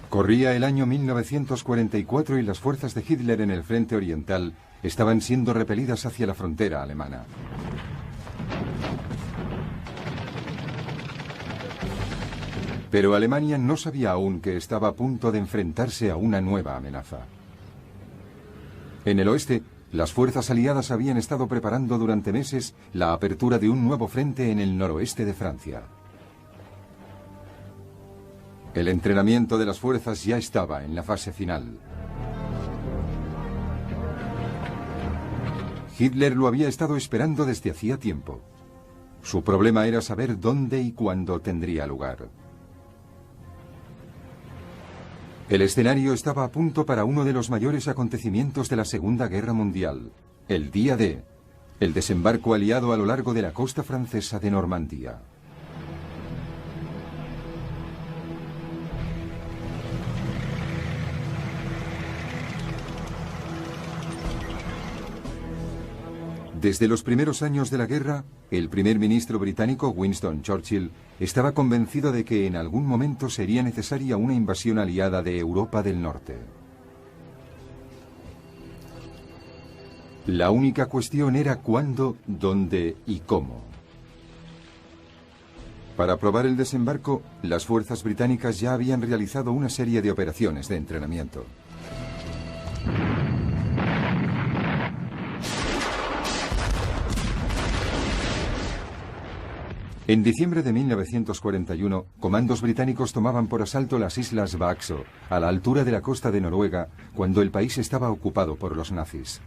Corría el año 1944 y las fuerzas de Hitler en el frente oriental estaban siendo repelidas hacia la frontera alemana. Pero Alemania no sabía aún que estaba a punto de enfrentarse a una nueva amenaza. En el oeste, las fuerzas aliadas habían estado preparando durante meses la apertura de un nuevo frente en el noroeste de Francia. El entrenamiento de las fuerzas ya estaba en la fase final. Hitler lo había estado esperando desde hacía tiempo. Su problema era saber dónde y cuándo tendría lugar. El escenario estaba a punto para uno de los mayores acontecimientos de la Segunda Guerra Mundial, el Día D, el desembarco aliado a lo largo de la costa francesa de Normandía. Desde los primeros años de la guerra, el primer ministro británico Winston Churchill estaba convencido de que en algún momento sería necesaria una invasión aliada de Europa del Norte. La única cuestión era cuándo, dónde y cómo. Para probar el desembarco, las fuerzas británicas ya habían realizado una serie de operaciones de entrenamiento. En diciembre de 1941, comandos británicos tomaban por asalto las islas Baxo, a la altura de la costa de Noruega, cuando el país estaba ocupado por los nazis.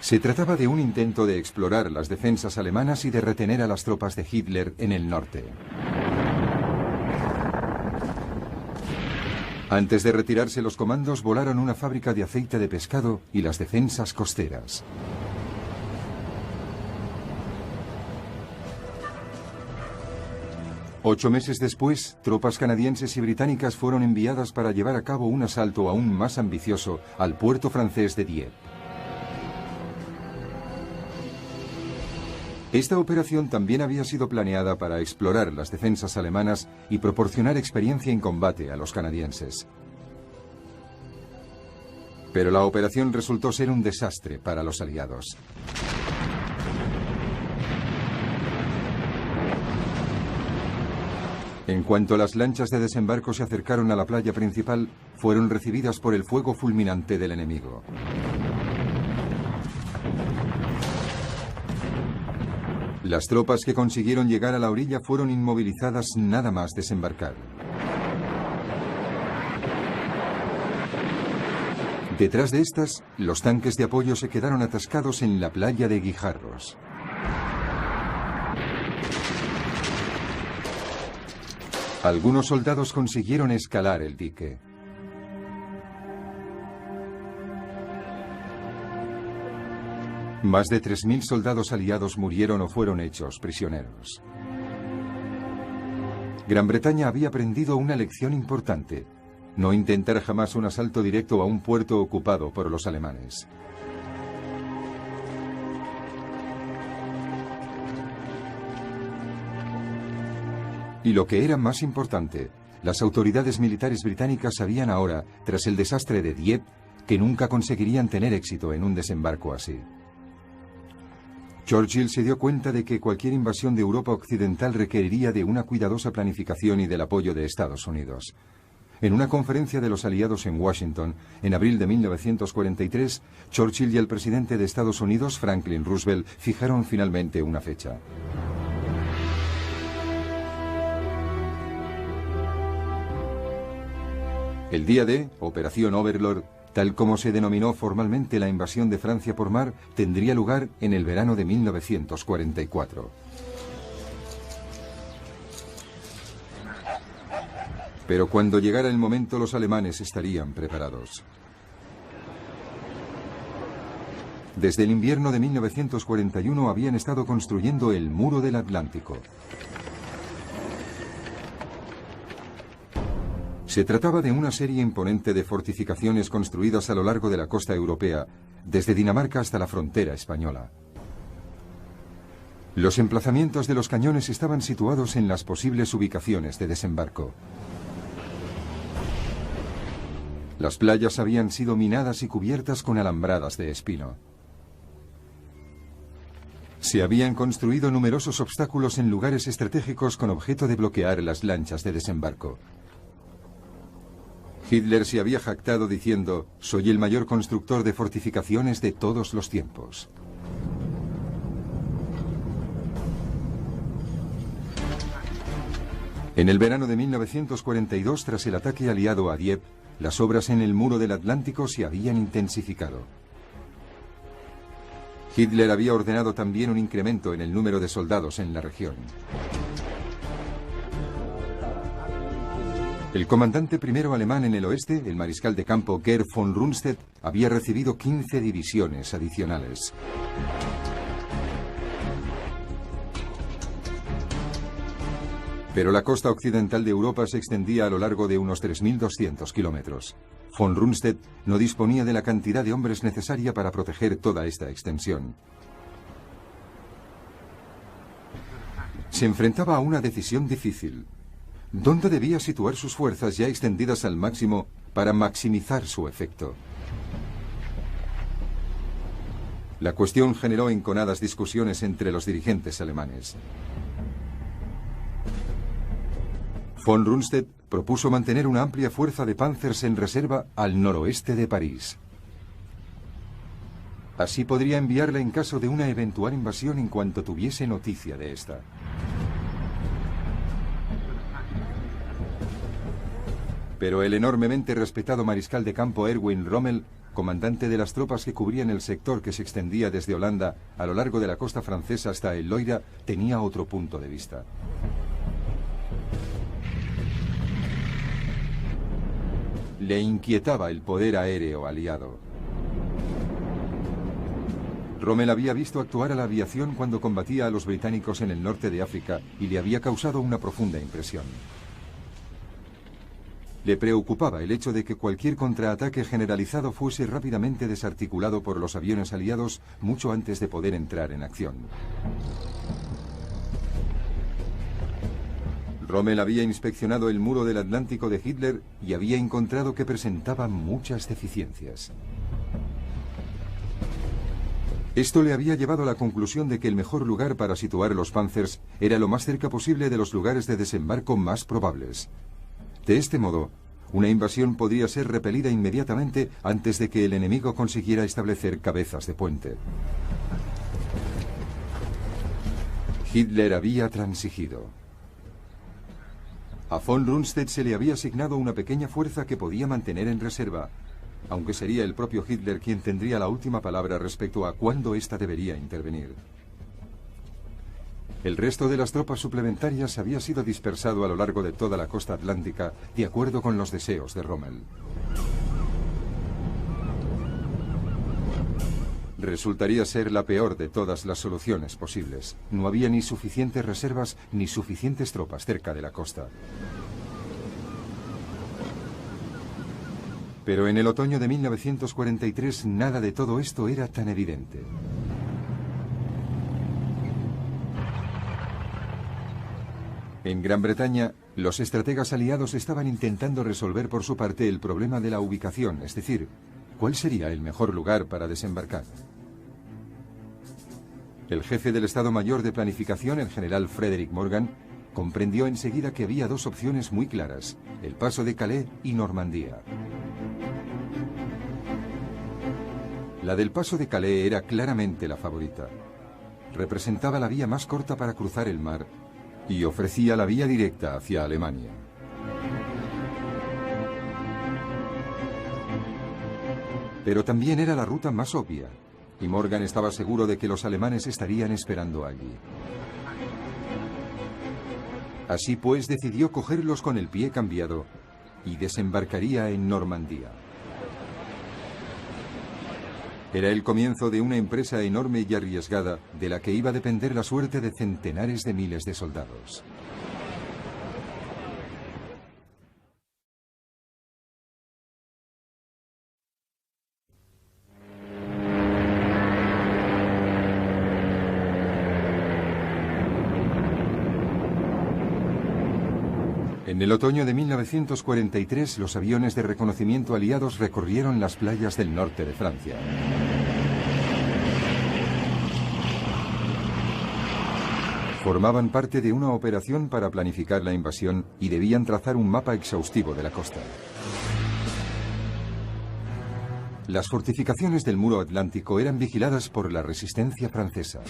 Se trataba de un intento de explorar las defensas alemanas y de retener a las tropas de Hitler en el norte. Antes de retirarse, los comandos volaron una fábrica de aceite de pescado y las defensas costeras. Ocho meses después, tropas canadienses y británicas fueron enviadas para llevar a cabo un asalto aún más ambicioso al puerto francés de Dieppe. Esta operación también había sido planeada para explorar las defensas alemanas y proporcionar experiencia en combate a los canadienses. Pero la operación resultó ser un desastre para los aliados. En cuanto las lanchas de desembarco se acercaron a la playa principal, fueron recibidas por el fuego fulminante del enemigo. Las tropas que consiguieron llegar a la orilla fueron inmovilizadas nada más desembarcar. Detrás de estas, los tanques de apoyo se quedaron atascados en la playa de Guijarros. Algunos soldados consiguieron escalar el dique. Más de 3.000 soldados aliados murieron o fueron hechos prisioneros. Gran Bretaña había aprendido una lección importante: no intentar jamás un asalto directo a un puerto ocupado por los alemanes. Y lo que era más importante, las autoridades militares británicas sabían ahora, tras el desastre de Dieppe, que nunca conseguirían tener éxito en un desembarco así. Churchill se dio cuenta de que cualquier invasión de Europa occidental requeriría de una cuidadosa planificación y del apoyo de Estados Unidos. En una conferencia de los aliados en Washington, en abril de 1943, Churchill y el presidente de Estados Unidos, Franklin Roosevelt, fijaron finalmente una fecha. El día D, Operación Overlord, tal como se denominó formalmente la invasión de Francia por mar, tendría lugar en el verano de 1944. Pero cuando llegara el momento, los alemanes estarían preparados. Desde el invierno de 1941 habían estado construyendo el Muro del Atlántico. Se trataba de una serie imponente de fortificaciones construidas a lo largo de la costa europea, desde Dinamarca hasta la frontera española. Los emplazamientos de los cañones estaban situados en las posibles ubicaciones de desembarco. Las playas habían sido minadas y cubiertas con alambradas de espino. Se habían construido numerosos obstáculos en lugares estratégicos con objeto de bloquear las lanchas de desembarco. Hitler se había jactado diciendo: «Soy el mayor constructor de fortificaciones de todos los tiempos». En el verano de 1942, tras el ataque aliado a Dieppe, las obras en el muro del Atlántico se habían intensificado. Hitler había ordenado también un incremento en el número de soldados en la región. El comandante primero alemán en el oeste, el mariscal de campo Gerd von Rundstedt, había recibido 15 divisiones adicionales. Pero la costa occidental de Europa se extendía a lo largo de unos 3.200 kilómetros. Von Rundstedt no disponía de la cantidad de hombres necesaria para proteger toda esta extensión. Se enfrentaba a una decisión difícil. ¿Dónde debía situar sus fuerzas ya extendidas al máximo para maximizar su efecto? La cuestión generó enconadas discusiones entre los dirigentes alemanes. Von Rundstedt propuso mantener una amplia fuerza de Panzers en reserva al noroeste de París. Así podría enviarla en caso de una eventual invasión en cuanto tuviese noticia de esta. Pero el enormemente respetado mariscal de campo Erwin Rommel, comandante de las tropas que cubrían el sector que se extendía desde Holanda a lo largo de la costa francesa hasta el Loira, tenía otro punto de vista. Le inquietaba el poder aéreo aliado. Rommel había visto actuar a la aviación cuando combatía a los británicos en el norte de África y le había causado una profunda impresión. Le preocupaba el hecho de que cualquier contraataque generalizado fuese rápidamente desarticulado por los aviones aliados mucho antes de poder entrar en acción. Rommel había inspeccionado el muro del Atlántico de Hitler y había encontrado que presentaba muchas deficiencias. Esto le había llevado a la conclusión de que el mejor lugar para situar los Panzers era lo más cerca posible de los lugares de desembarco más probables. De este modo, una invasión podría ser repelida inmediatamente antes de que el enemigo consiguiera establecer cabezas de puente. Hitler había transigido. A von Rundstedt se le había asignado una pequeña fuerza que podía mantener en reserva, aunque sería el propio Hitler quien tendría la última palabra respecto a cuándo ésta debería intervenir. El resto de las tropas suplementarias había sido dispersado a lo largo de toda la costa atlántica, de acuerdo con los deseos de Rommel. Resultaría ser la peor de todas las soluciones posibles. No había ni suficientes reservas ni suficientes tropas cerca de la costa. Pero en el otoño de 1943 nada de todo esto era tan evidente. En Gran Bretaña, los estrategas aliados estaban intentando resolver por su parte el problema de la ubicación, es decir, ¿cuál sería el mejor lugar para desembarcar? El jefe del Estado Mayor de Planificación, el general Frederick Morgan, comprendió enseguida que había dos opciones muy claras: el paso de Calais y Normandía. La del paso de Calais era claramente la favorita. Representaba la vía más corta para cruzar el mar y ofrecía la vía directa hacia Alemania. Pero también era la ruta más obvia, y Morgan estaba seguro de que los alemanes estarían esperando allí. Así pues, decidió cogerlos con el pie cambiado y desembarcaría en Normandía. Era el comienzo de una empresa enorme y arriesgada de la que iba a depender la suerte de centenares de miles de soldados. En el otoño de 1943, los aviones de reconocimiento aliados recorrieron las playas del norte de Francia. Formaban parte de una operación para planificar la invasión y debían trazar un mapa exhaustivo de la costa. Las fortificaciones del muro atlántico eran vigiladas por la resistencia francesa.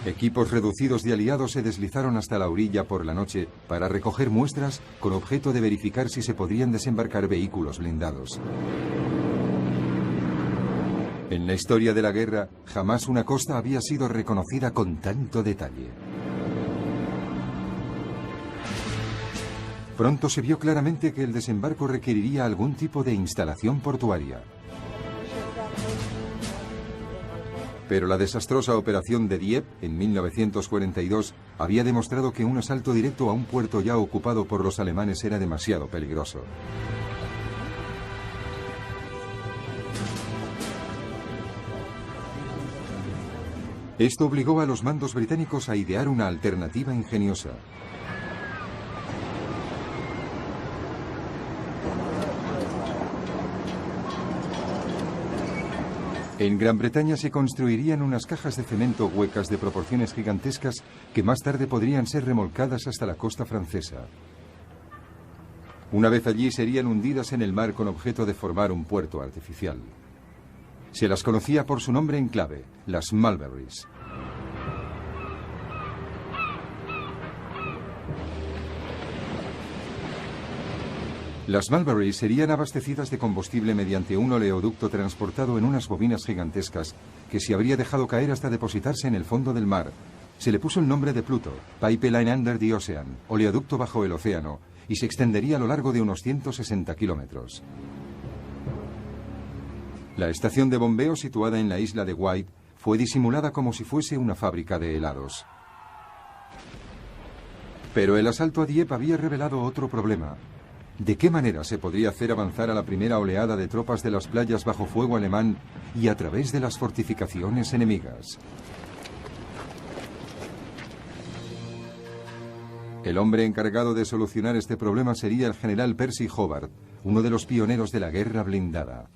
Equipos reducidos de aliados se deslizaron hasta la orilla por la noche para recoger muestras con objeto de verificar si se podrían desembarcar vehículos blindados. En la historia de la guerra, jamás una costa había sido reconocida con tanto detalle. Pronto se vio claramente que el desembarco requeriría algún tipo de instalación portuaria. Pero la desastrosa operación de Dieppe en 1942 había demostrado que un asalto directo a un puerto ya ocupado por los alemanes era demasiado peligroso. Esto obligó a los mandos británicos a idear una alternativa ingeniosa. En Gran Bretaña se construirían unas cajas de cemento huecas de proporciones gigantescas que más tarde podrían ser remolcadas hasta la costa francesa. Una vez allí serían hundidas en el mar con objeto de formar un puerto artificial. Se las conocía por su nombre en clave, las Mulberries. Las Mulberries serían abastecidas de combustible mediante un oleoducto transportado en unas bobinas gigantescas que se habría dejado caer hasta depositarse en el fondo del mar. Se le puso el nombre de Pluto, Pipeline Under the Ocean, oleoducto bajo el océano, y se extendería a lo largo de unos 160 kilómetros. La estación de bombeo situada en la isla de White fue disimulada como si fuese una fábrica de helados. Pero el asalto a Dieppe había revelado otro problema. ¿De qué manera se podría hacer avanzar a la primera oleada de tropas de las playas bajo fuego alemán y a través de las fortificaciones enemigas? El hombre encargado de solucionar este problema sería el general Percy Hobart, uno de los pioneros de la guerra blindada.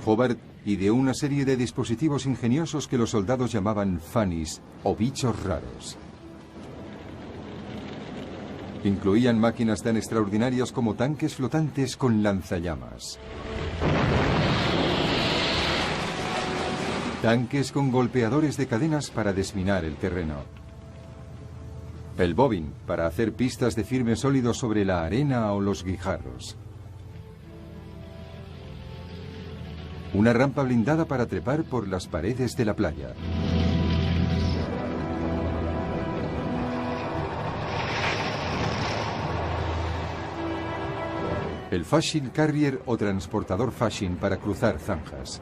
Hobart ideó una serie de dispositivos ingeniosos que los soldados llamaban funnies o bichos raros. Incluían máquinas tan extraordinarias como tanques flotantes con lanzallamas, tanques con golpeadores de cadenas para desminar el terreno, el bobbin para hacer pistas de firme sólido sobre la arena o los guijarros, una rampa blindada para trepar por las paredes de la playa, el Fashion Carrier o transportador Fashion para cruzar zanjas,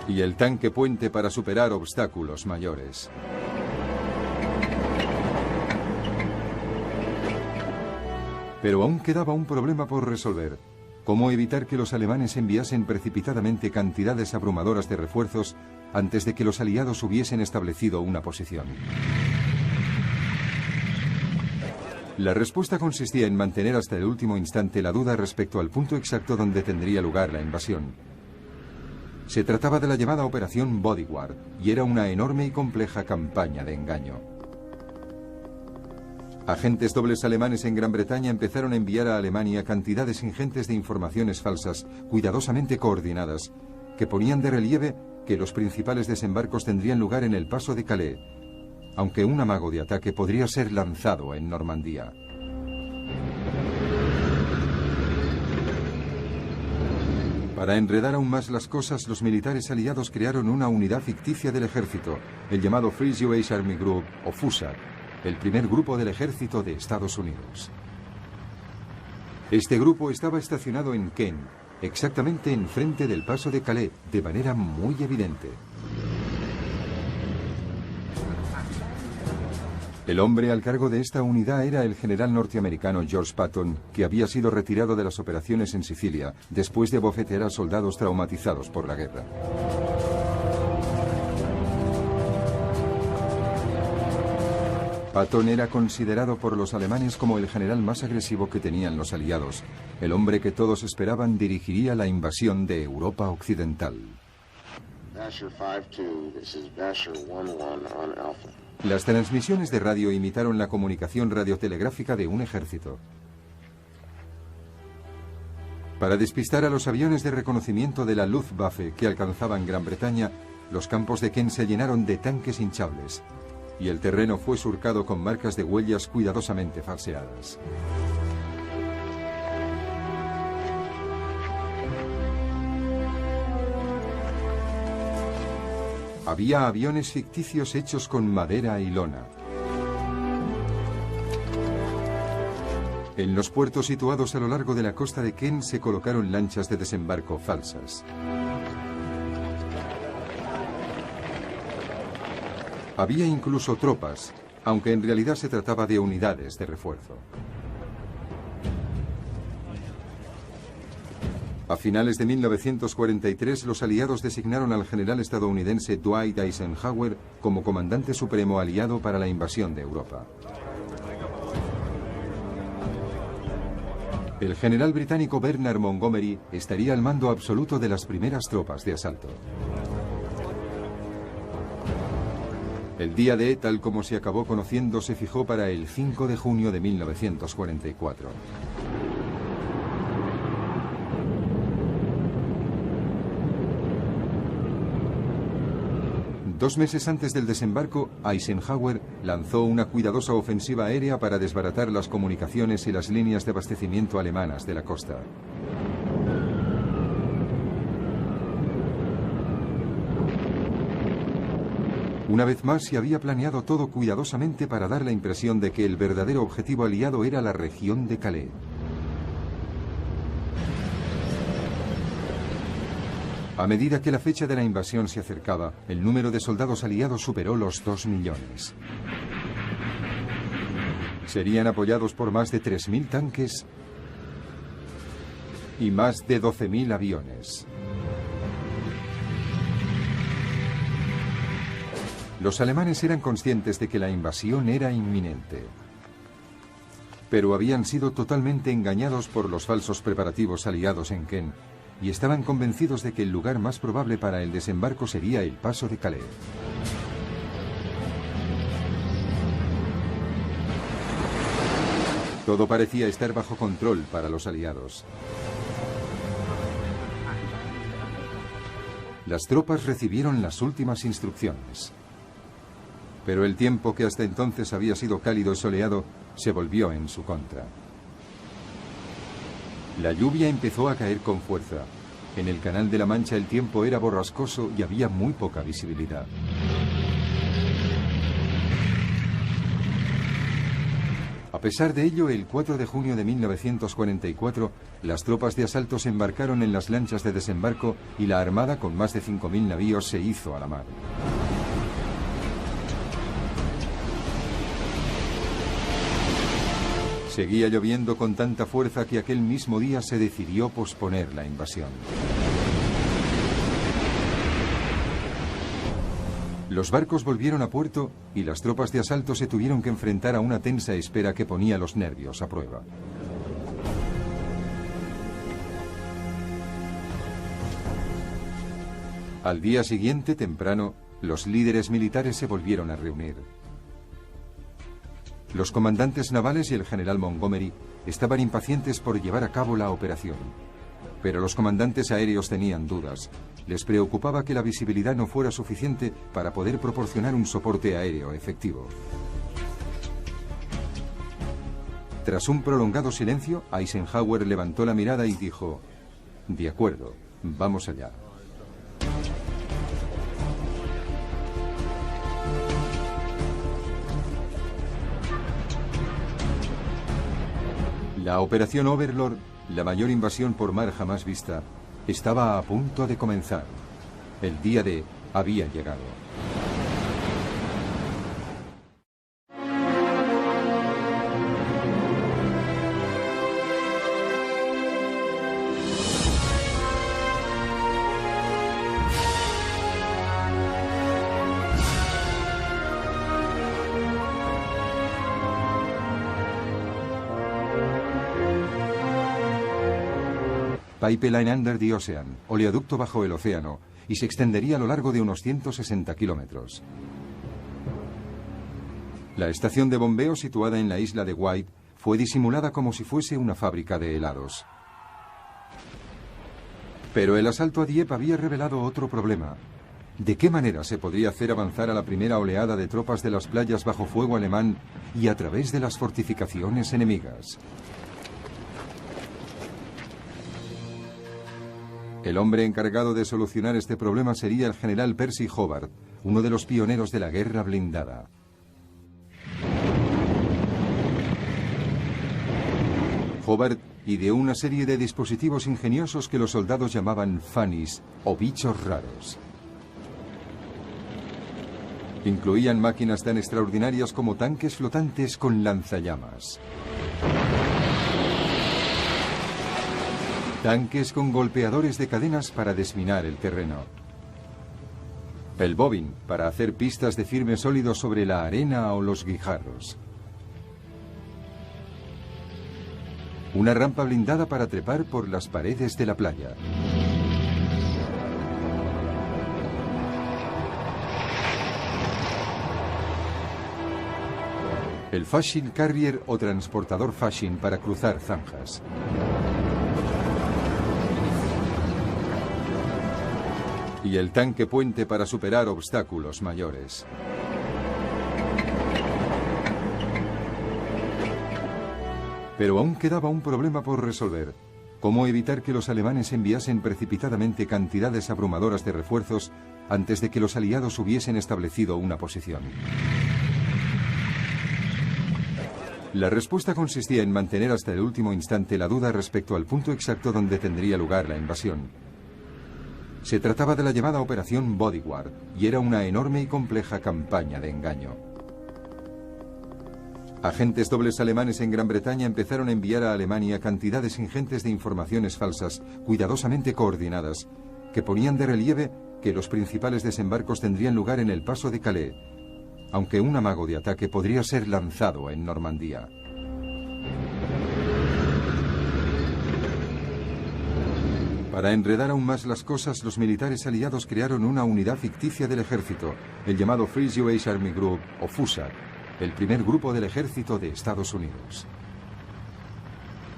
y el tanque puente para superar obstáculos mayores. Pero aún quedaba un problema por resolver. ¿Cómo evitar que los alemanes enviasen precipitadamente cantidades abrumadoras de refuerzos antes de que los aliados hubiesen establecido una posición? La respuesta consistía en mantener hasta el último instante la duda respecto al punto exacto donde tendría lugar la invasión. Se trataba de la llamada Operación Bodyguard y era una enorme y compleja campaña de engaño. Agentes dobles alemanes en Gran Bretaña empezaron a enviar a Alemania cantidades ingentes de informaciones falsas, cuidadosamente coordinadas, que ponían de relieve que los principales desembarcos tendrían lugar en el paso de Calais, aunque un amago de ataque podría ser lanzado en Normandía. Para enredar aún más las cosas, los militares aliados crearon una unidad ficticia del ejército, el llamado Free US Army Group, o FUSAR, el primer grupo del ejército de Estados Unidos. Este grupo estaba estacionado en Caen, exactamente enfrente del paso de Calais, de manera muy evidente. El hombre al cargo de esta unidad era el general norteamericano George Patton, que había sido retirado de las operaciones en Sicilia después de abofetear a soldados traumatizados por la guerra. Patton era considerado por los alemanes como el general más agresivo que tenían los aliados, el hombre que todos esperaban dirigiría la invasión de Europa Occidental. Basher 5-2, this is Basher 1-1 on Alpha. Las transmisiones de radio imitaron la comunicación radiotelegráfica de un ejército. Para despistar a los aviones de reconocimiento de la Luftwaffe que alcanzaban Gran Bretaña, los campos de Kent se llenaron de tanques hinchables y el terreno fue surcado con marcas de huellas cuidadosamente falseadas. Había aviones ficticios hechos con madera y lona. En los puertos situados a lo largo de la costa de Kent se colocaron lanchas de desembarco falsas. Había incluso tropas, aunque en realidad se trataba de unidades de refuerzo. A finales de 1943, los aliados designaron al general estadounidense Dwight Eisenhower como comandante supremo aliado para la invasión de Europa. El general británico Bernard Montgomery estaría al mando absoluto de las primeras tropas de asalto. El día D, tal como se acabó conociendo, se fijó para el 5 de junio de 1944. Dos meses antes del desembarco, Eisenhower lanzó una cuidadosa ofensiva aérea para desbaratar las comunicaciones y las líneas de abastecimiento alemanas de la costa. Una vez más se había planeado todo cuidadosamente para dar la impresión de que el verdadero objetivo aliado era la región de Calais. A medida que la fecha de la invasión se acercaba, el número de soldados aliados superó los 2 millones. Serían apoyados por más de 3.000 tanques y más de 12.000 aviones. Los alemanes eran conscientes de que la invasión era inminente, pero habían sido totalmente engañados por los falsos preparativos aliados en Kent y estaban convencidos de que el lugar más probable para el desembarco sería el paso de Calais. Todo parecía estar bajo control para los aliados. Las tropas recibieron las últimas instrucciones. Pero el tiempo que hasta entonces había sido cálido y soleado se volvió en su contra. La lluvia empezó a caer con fuerza. En el Canal de la Mancha el tiempo era borrascoso y había muy poca visibilidad. A pesar de ello, el 4 de junio de 1944, las tropas de asalto se embarcaron en las lanchas de desembarco y la armada, con más de 5.000 navíos, se hizo a la mar. Seguía lloviendo con tanta fuerza que aquel mismo día se decidió posponer la invasión. Los barcos volvieron a puerto y las tropas de asalto se tuvieron que enfrentar a una tensa espera que ponía los nervios a prueba. Al día siguiente, temprano, los líderes militares se volvieron a reunir. Los comandantes navales y el general Montgomery estaban impacientes por llevar a cabo la operación. Pero los comandantes aéreos tenían dudas. Les preocupaba que la visibilidad no fuera suficiente para poder proporcionar un soporte aéreo efectivo. Tras un prolongado silencio, Eisenhower levantó la mirada y dijo: «De acuerdo, vamos allá». La operación Overlord, la mayor invasión por mar jamás vista, estaba a punto de comenzar. El día D había llegado. Pipeline Under the Ocean, oleoducto bajo el océano, y se extendería a lo largo de unos 160 kilómetros. La estación de bombeo situada en la isla de White fue disimulada como si fuese una fábrica de helados. Pero el asalto a Dieppe había revelado otro problema. ¿De qué manera se podría hacer avanzar a la primera oleada de tropas de las playas bajo fuego alemán y a través de las fortificaciones enemigas? El hombre encargado de solucionar este problema sería el general Percy Hobart, uno de los pioneros de la guerra blindada. Hobart ideó una serie de dispositivos ingeniosos que los soldados llamaban funnies o bichos raros. Incluían máquinas tan extraordinarias como tanques flotantes con lanzallamas, tanques con golpeadores de cadenas para desminar el terreno, el bobbin para hacer pistas de firme sólido sobre la arena o los guijarros, una rampa blindada para trepar por las paredes de la playa, el Fasching Carrier o transportador Fasching para cruzar zanjas, y el tanque puente para superar obstáculos mayores. Pero aún quedaba un problema por resolver. ¿Cómo evitar que los alemanes enviasen precipitadamente cantidades abrumadoras de refuerzos antes de que los aliados hubiesen establecido una posición? La respuesta consistía en mantener hasta el último instante la duda respecto al punto exacto donde tendría lugar la invasión. Se trataba de la llamada Operación Bodyguard y era una enorme y compleja campaña de engaño. Agentes dobles alemanes en Gran Bretaña empezaron a enviar a Alemania cantidades ingentes de informaciones falsas, cuidadosamente coordinadas, que ponían de relieve que los principales desembarcos tendrían lugar en el paso de Calais, aunque un amago de ataque podría ser lanzado en Normandía. Para enredar aún más las cosas, los militares aliados crearon una unidad ficticia del ejército, el llamado Free Jewish Army Group, o FUSAR, el primer grupo del ejército de Estados Unidos.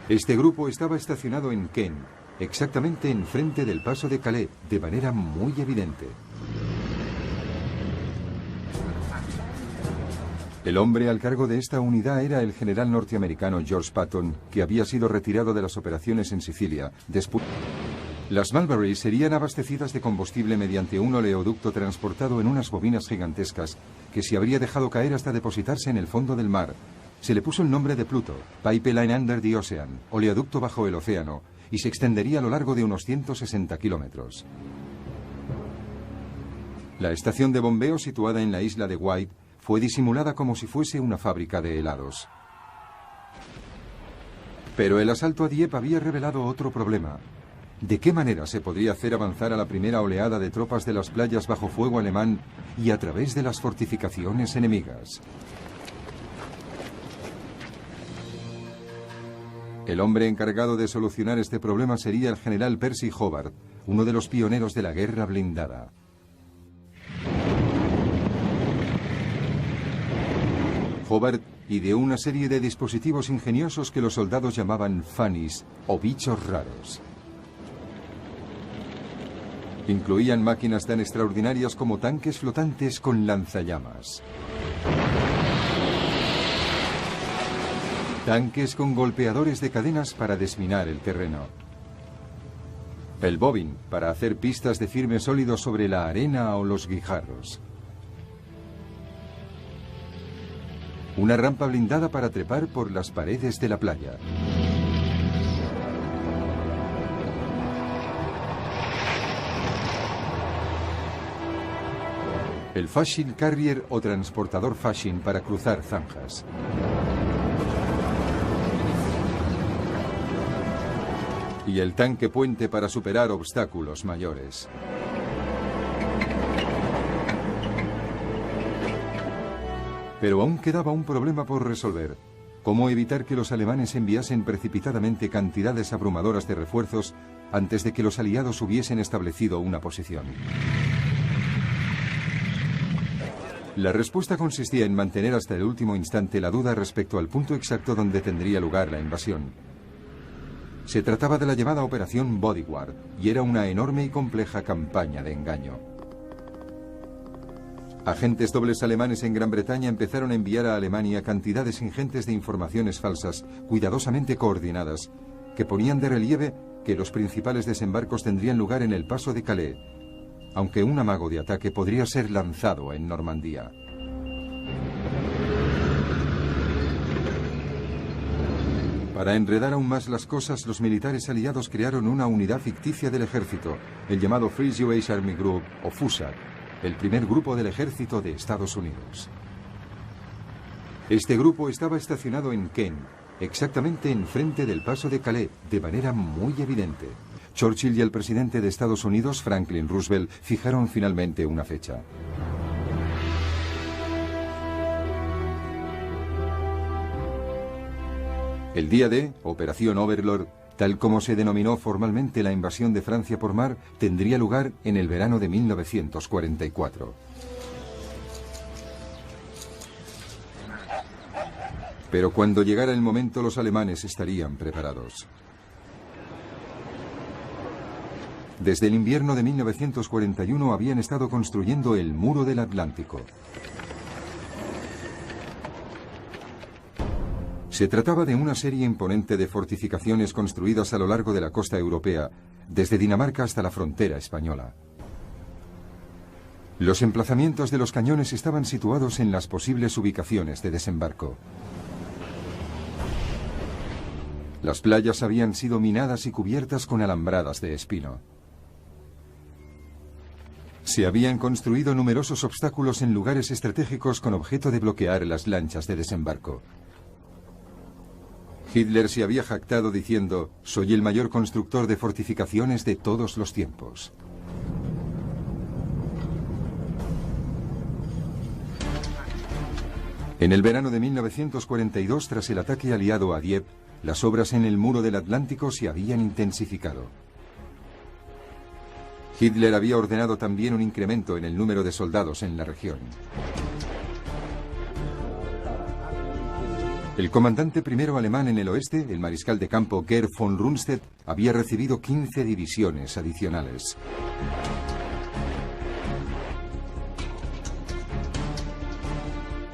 Este grupo estaba estacionado en Caen, exactamente enfrente del paso de Calais, de manera muy evidente. El hombre al cargo de esta unidad era el general norteamericano George Patton, que había sido retirado de las operaciones en Sicilia. Después, las Mulberry serían abastecidas de combustible mediante un oleoducto transportado en unas bobinas gigantescas que se habría dejado caer hasta depositarse en el fondo del mar. Se le puso el nombre de Pluto, Pipeline Under the Ocean, oleoducto bajo el océano, y se extendería a lo largo de unos 160 kilómetros. La estación de bombeo situada en la isla de White fue disimulada como si fuese una fábrica de helados. Pero el asalto a Dieppe había revelado otro problema. ¿De qué manera se podría hacer avanzar a la primera oleada de tropas de las playas bajo fuego alemán y a través de las fortificaciones enemigas? El hombre encargado de solucionar este problema sería el general Percy Hobart, uno de los pioneros de la guerra blindada. Hobart ideó una serie de dispositivos ingeniosos que los soldados llamaban funnies o bichos raros. Incluían máquinas tan extraordinarias como tanques flotantes con lanzallamas, tanques con golpeadores de cadenas para desminar el terreno, el bobbin para hacer pistas de firme sólido sobre la arena o los guijarros, una rampa blindada para trepar por las paredes de la playa, el Fasching Carrier o transportador Fasching para cruzar zanjas, y el tanque puente para superar obstáculos mayores. Pero aún quedaba un problema por resolver. ¿Cómo evitar que los alemanes enviasen precipitadamente cantidades abrumadoras de refuerzos antes de que los aliados hubiesen establecido una posición. La respuesta consistía en mantener hasta el último instante la duda respecto al punto exacto donde tendría lugar la invasión. Se trataba de la llamada Operación Bodyguard y era una enorme y compleja campaña de engaño. Agentes dobles alemanes en Gran Bretaña empezaron a enviar a Alemania cantidades ingentes de informaciones falsas, cuidadosamente coordinadas, que ponían de relieve que los principales desembarcos tendrían lugar en el paso de Calais, aunque un amago de ataque podría ser lanzado en Normandía. Para enredar aún más las cosas, los militares aliados crearon una unidad ficticia del ejército, el llamado Free Jewish Army Group, o FUSAG, el primer grupo del ejército de Estados Unidos. Este grupo estaba estacionado en Caen, exactamente enfrente del paso de Calais, de manera muy evidente. Churchill y el presidente de Estados Unidos, Franklin Roosevelt, fijaron finalmente una fecha. El día de Operación Overlord, tal como se denominó formalmente la invasión de Francia por mar, tendría lugar en el verano de 1944. Pero cuando llegara el momento, los alemanes estarían preparados. Desde el invierno de 1941 habían estado construyendo el Muro del Atlántico. Se trataba de una serie imponente de fortificaciones construidas a lo largo de la costa europea, desde Dinamarca hasta la frontera española. Los emplazamientos de los cañones estaban situados en las posibles ubicaciones de desembarco. Las playas habían sido minadas y cubiertas con alambradas de espino. Se habían construido numerosos obstáculos en lugares estratégicos con objeto de bloquear las lanchas de desembarco. Hitler se había jactado diciendo: «Soy el mayor constructor de fortificaciones de todos los tiempos». En el verano de 1942, tras el ataque aliado a Dieppe, las obras en el Muro del Atlántico se habían intensificado. Hitler había ordenado también un incremento en el número de soldados en la región. El comandante primero alemán en el oeste, el mariscal de campo Gerd von Rundstedt, había recibido 15 divisiones adicionales.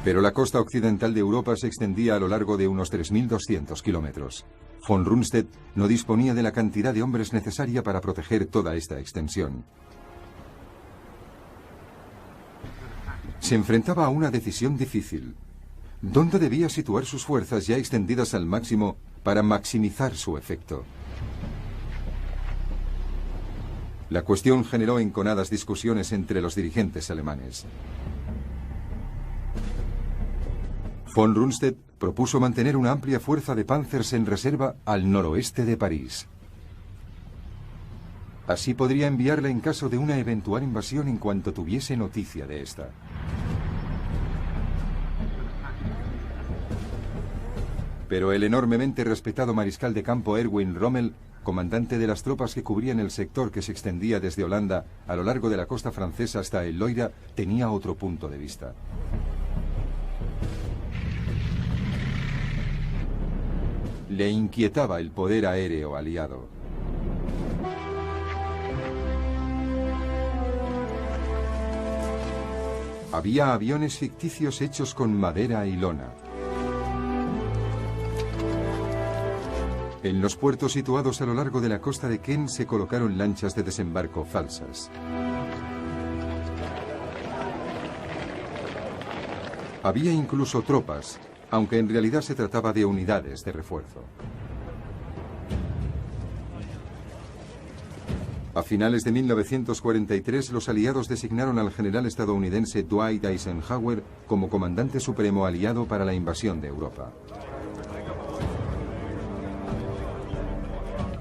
Pero la costa occidental de Europa se extendía a lo largo de unos 3.200 kilómetros. Von Rundstedt no disponía de la cantidad de hombres necesaria para proteger toda esta extensión. Se enfrentaba a una decisión difícil. ¿Dónde debía situar sus fuerzas ya extendidas al máximo para maximizar su efecto? La cuestión generó enconadas discusiones entre los dirigentes alemanes. Von Rundstedt propuso mantener una amplia fuerza de Panzers en reserva al noroeste de París. Así podría enviarla en caso de una eventual invasión en cuanto tuviese noticia de esta. Pero el enormemente respetado mariscal de campo Erwin Rommel, comandante de las tropas que cubrían el sector que se extendía desde Holanda a lo largo de la costa francesa hasta el Loira, tenía otro punto de vista. Le inquietaba el poder aéreo aliado. Había aviones ficticios hechos con madera y lona. En los puertos situados a lo largo de la costa de Caen se colocaron lanchas de desembarco falsas. Había incluso tropas, aunque en realidad se trataba de unidades de refuerzo. A finales de 1943, los aliados designaron al general estadounidense Dwight Eisenhower como comandante supremo aliado para la invasión de Europa.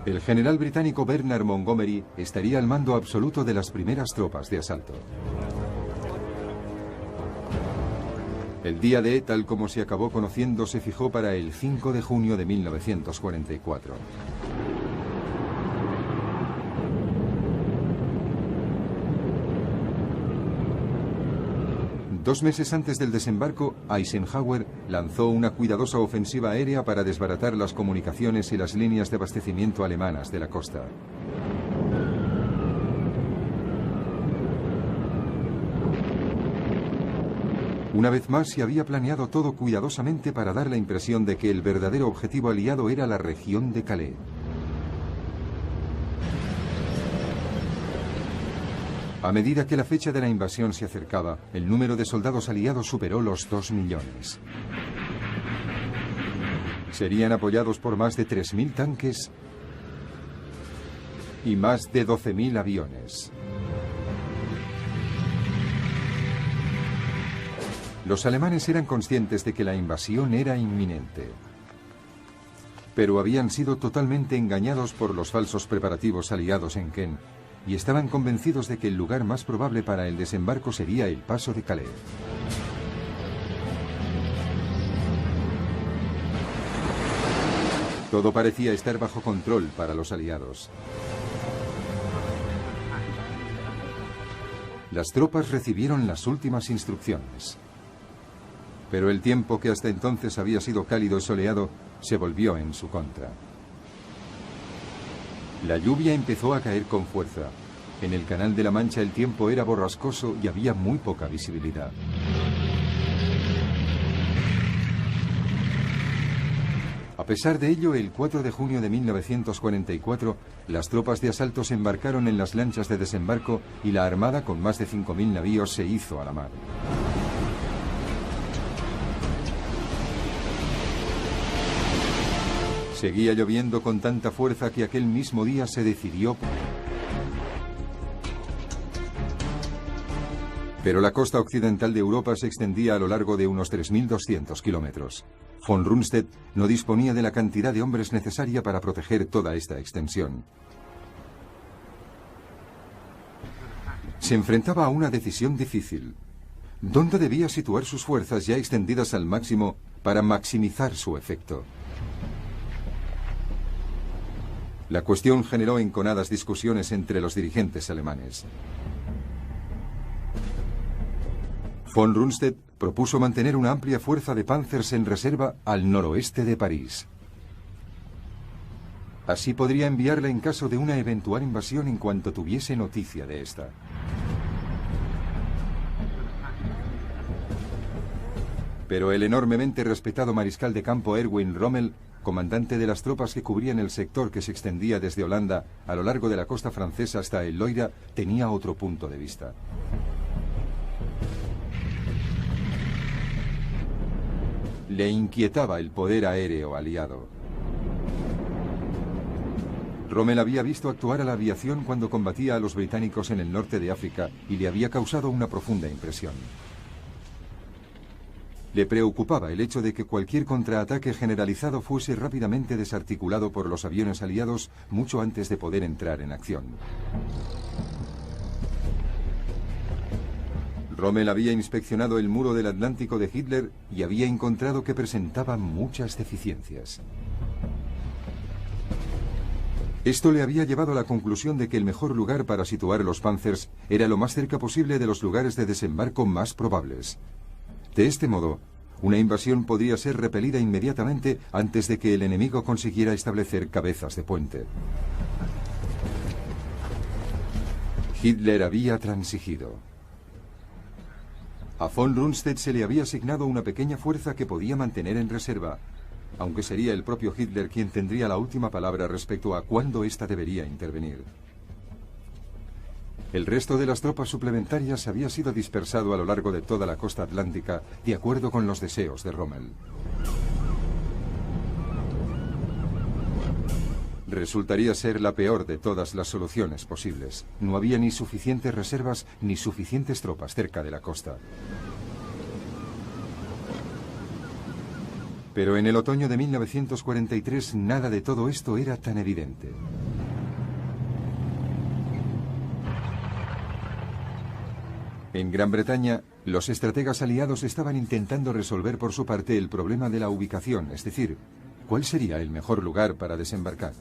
El general británico Bernard Montgomery estaría al mando absoluto de las primeras tropas de asalto. El día D, tal como se acabó conociendo, se fijó para el 5 de junio de 1944. 2 meses antes del desembarco, Eisenhower lanzó una cuidadosa ofensiva aérea para desbaratar las comunicaciones y las líneas de abastecimiento alemanas de la costa. Una vez más se había planeado todo cuidadosamente para dar la impresión de que el verdadero objetivo aliado era la región de Calais. A medida que la fecha de la invasión se acercaba, el número de soldados aliados superó los 2 millones. Serían apoyados por más de 3.000 tanques y más de 12.000 aviones. Los alemanes eran conscientes de que la invasión era inminente, pero habían sido totalmente engañados por los falsos preparativos aliados en Caen y estaban convencidos de que el lugar más probable para el desembarco sería el paso de Calais. Todo parecía estar bajo control para los aliados. Las tropas recibieron las últimas instrucciones. Pero el tiempo, que hasta entonces había sido cálido y soleado, se volvió en su contra. La lluvia empezó a caer con fuerza. En el Canal de la Mancha el tiempo era borrascoso y había muy poca visibilidad. A pesar de ello, el 4 de junio de 1944, las tropas de asalto se embarcaron en las lanchas de desembarco y la armada, con más de 5.000 navíos, se hizo a la mar. Seguía lloviendo con tanta fuerza que aquel mismo día se decidió. Pero la costa occidental de Europa se extendía a lo largo de unos 3.200 kilómetros. Von Rundstedt no disponía de la cantidad de hombres necesaria para proteger toda esta extensión. Se enfrentaba a una decisión difícil. ¿Dónde debía situar sus fuerzas ya extendidas al máximo para maximizar su efecto? La cuestión generó enconadas discusiones entre los dirigentes alemanes. Von Rundstedt propuso mantener una amplia fuerza de Panzers en reserva al noroeste de París. Así podría enviarla en caso de una eventual invasión en cuanto tuviese noticia de esta. Pero el enormemente respetado mariscal de campo Erwin Rommel, comandante de las tropas que cubrían el sector que se extendía desde Holanda a lo largo de la costa francesa hasta el Loira, tenía otro punto de vista. Le inquietaba el poder aéreo aliado. Rommel había visto actuar a la aviación cuando combatía a los británicos en el norte de África y le había causado una profunda impresión. Le preocupaba el hecho de que cualquier contraataque generalizado fuese rápidamente desarticulado por los aviones aliados mucho antes de poder entrar en acción. Rommel había inspeccionado el muro del Atlántico de Hitler y había encontrado que presentaba muchas deficiencias. Esto le había llevado a la conclusión de que el mejor lugar para situar los Panzers era lo más cerca posible de los lugares de desembarco más probables. De este modo, una invasión podría ser repelida inmediatamente antes de que el enemigo consiguiera establecer cabezas de puente. Hitler había transigido. A von Rundstedt se le había asignado una pequeña fuerza que podía mantener en reserva, aunque sería el propio Hitler quien tendría la última palabra respecto a cuándo ésta debería intervenir. El resto de las tropas suplementarias había sido dispersado a lo largo de toda la costa atlántica, de acuerdo con los deseos de Rommel. Resultaría ser la peor de todas las soluciones posibles. No había ni suficientes reservas ni suficientes tropas cerca de la costa. Pero en el otoño de 1943 nada de todo esto era tan evidente. En Gran Bretaña, los estrategas aliados estaban intentando resolver por su parte el problema de la ubicación, es decir, ¿cuál sería el mejor lugar para desembarcar?